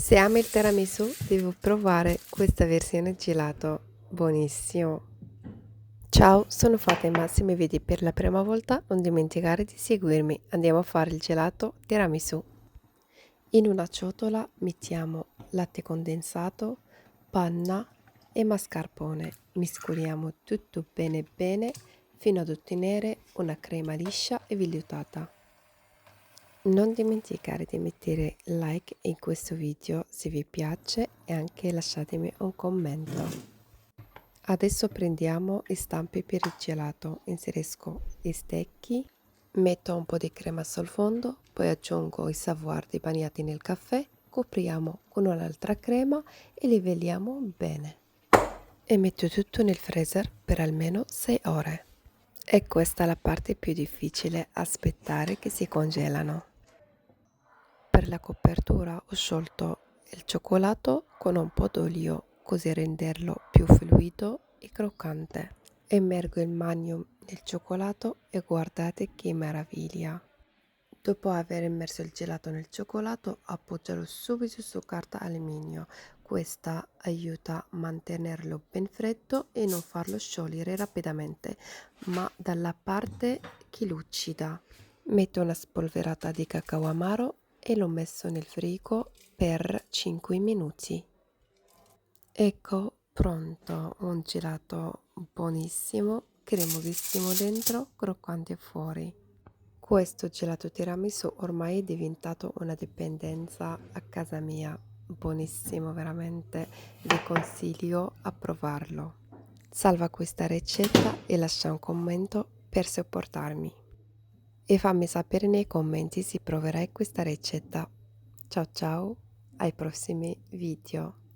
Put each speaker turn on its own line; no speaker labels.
Se ami il tiramisù, devi provare questa versione gelato. Buonissimo. Ciao, sono Fatima. Se mi vedi per la prima volta, non dimenticare di seguirmi. Andiamo a fare il gelato tiramisù. In una ciotola mettiamo latte condensato, panna e mascarpone. Miscoliamo tutto bene bene fino ad ottenere una crema liscia e vellutata. Non dimenticare di mettere like in questo video se vi piace e anche lasciatemi un commento. Adesso prendiamo le stampe per il gelato, inserisco gli stecchi, metto un po' di crema sul fondo, poi aggiungo i savoiardi bagnati nel caffè, copriamo con un'altra crema e livelliamo bene. E metto tutto nel freezer per almeno 6 ore. E questa è la parte più difficile, aspettare che si congelano. Per la copertura ho sciolto il cioccolato con un po' d'olio, così renderlo più fluido e croccante. Immergo il magnum nel cioccolato e guardate che meraviglia! Dopo aver immerso il gelato nel cioccolato, appoggialo subito su carta alluminio. Questa aiuta a mantenerlo ben freddo e non farlo sciogliere rapidamente, ma dalla parte che lucida. Metto una spolverata di cacao amaro e l'ho messo nel frigo per 5 minuti. Ecco pronto un gelato buonissimo, cremosissimo dentro, croccante fuori. Questo gelato tiramisù ormai è diventato una dipendenza a casa mia, buonissimo veramente, vi consiglio a provarlo. Salva questa ricetta e lascia un commento per supportarmi. E fammi sapere nei commenti se proverai questa ricetta. Ciao ciao, ai prossimi video.